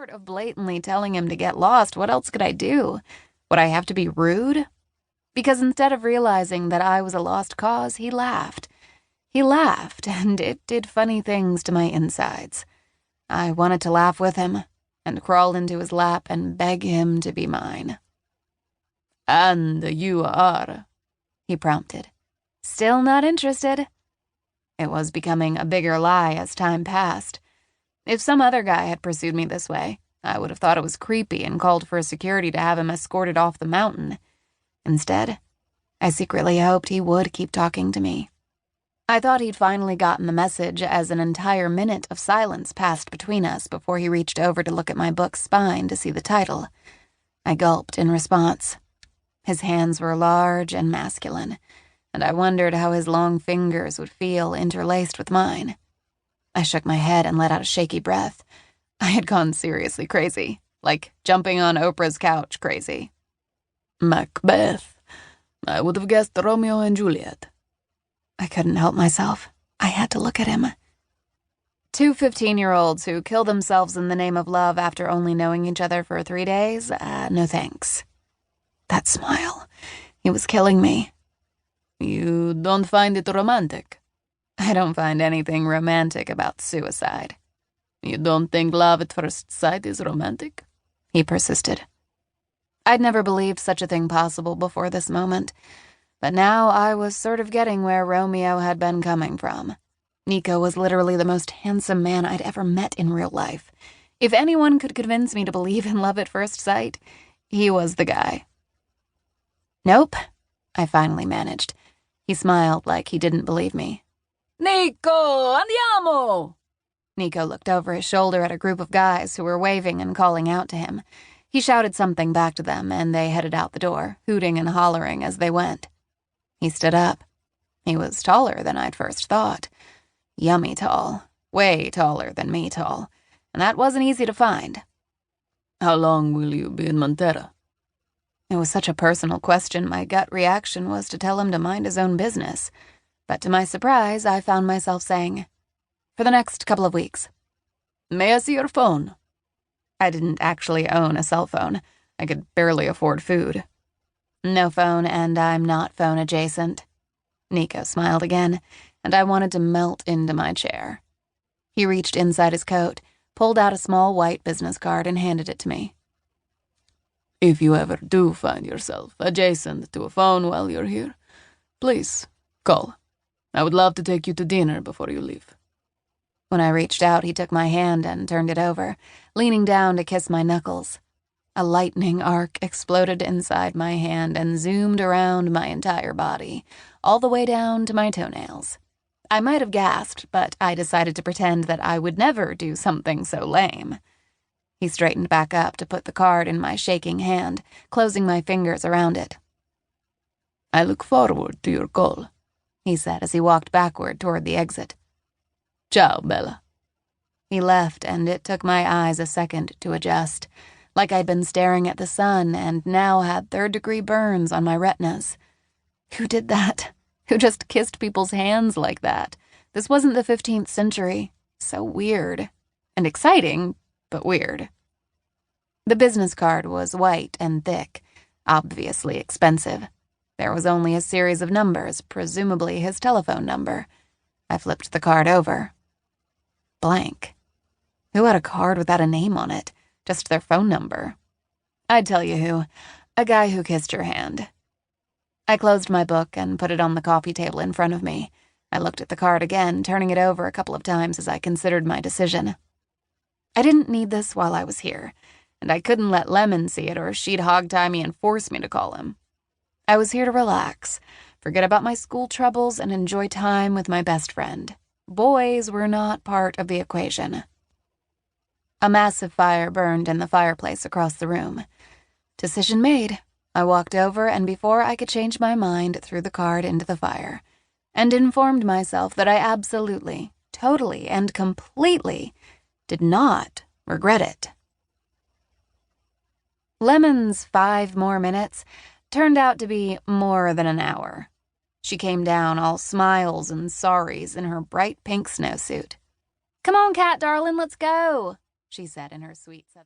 Short of blatantly telling him to get lost, what else could I do? Would I have to be rude? Because instead of realizing that I was a lost cause, he laughed. He laughed, and it did funny things to my insides. I wanted to laugh with him, and crawl into his lap and beg him to be mine. "And you are?" he prompted. Still not interested. It was becoming a bigger lie as time passed. If some other guy had pursued me this way, I would have thought it was creepy and called for security to have him escorted off the mountain. Instead, I secretly hoped he would keep talking to me. I thought he'd finally gotten the message as an entire minute of silence passed between us before he reached over to look at my book's spine to see the title. I gulped in response. His hands were large and masculine, and I wondered how his long fingers would feel interlaced with mine. I shook my head and let out a shaky breath. I had gone seriously crazy, like jumping on Oprah's couch crazy. "Macbeth. I would have guessed Romeo and Juliet." I couldn't help myself. I had to look at him. Two 15-year-olds who kill themselves in the name of love after only knowing each other for 3 days? No thanks. That smile. He was killing me. "You don't find it romantic?" I don't find anything romantic about suicide. "You don't think love at first sight is romantic?" he persisted. I'd never believed such a thing possible before this moment, but now I was sort of getting where Romeo had been coming from. Nico was literally the most handsome man I'd ever met in real life. If anyone could convince me to believe in love at first sight, he was the guy. "Nope," I finally managed. He smiled like he didn't believe me. "Nico, andiamo!" Nico looked over his shoulder at a group of guys who were waving and calling out to him. He shouted something back to them, and they headed out the door, hooting and hollering as they went. He stood up. He was taller than I'd first thought. Yummy tall. Way taller than me tall. And that wasn't easy to find. "How long will you be in Monterra?" It was such a personal question, my gut reaction was to tell him to mind his own business. But to my surprise, I found myself saying, "For the next couple of weeks." "May I see your phone?" I didn't actually own a cell phone. I could barely afford food. "No phone, and I'm not phone adjacent." Nico smiled again, and I wanted to melt into my chair. He reached inside his coat, pulled out a small white business card, and handed it to me. "If you ever do find yourself adjacent to a phone while you're here, please call. I would love to take you to dinner before you leave." When I reached out, he took my hand and turned it over, leaning down to kiss my knuckles. A lightning arc exploded inside my hand and zoomed around my entire body, all the way down to my toenails. I might have gasped, but I decided to pretend that I would never do something so lame. He straightened back up to put the card in my shaking hand, closing my fingers around it. "I look forward to your call," he said as he walked backward toward the exit. "Ciao, Bella." He left, and it took my eyes a second to adjust, like I'd been staring at the sun and now had third-degree burns on my retinas. Who did that? Who just kissed people's hands like that? This wasn't the 15th century. So weird. And exciting, but weird. The business card was white and thick, obviously expensive. There was only a series of numbers, presumably his telephone number. I flipped the card over. Blank. Who had a card without a name on it? Just their phone number. I'd tell you who. A guy who kissed your hand. I closed my book and put it on the coffee table in front of me. I looked at the card again, turning it over a couple of times as I considered my decision. I didn't need this while I was here, and I couldn't let Lemon see it or she'd hog-tie me and force me to call him. I was here to relax, forget about my school troubles, and enjoy time with my best friend. Boys were not part of the equation. A massive fire burned in the fireplace across the room. Decision made. I walked over, and before I could change my mind, threw the card into the fire, and informed myself that I absolutely, totally, and completely did not regret it. Lemon's 5 more minutes turned out to be more than an hour. She came down all smiles and sorries in her bright pink snowsuit. "Come on, cat darling, let's go," she said in her sweet southern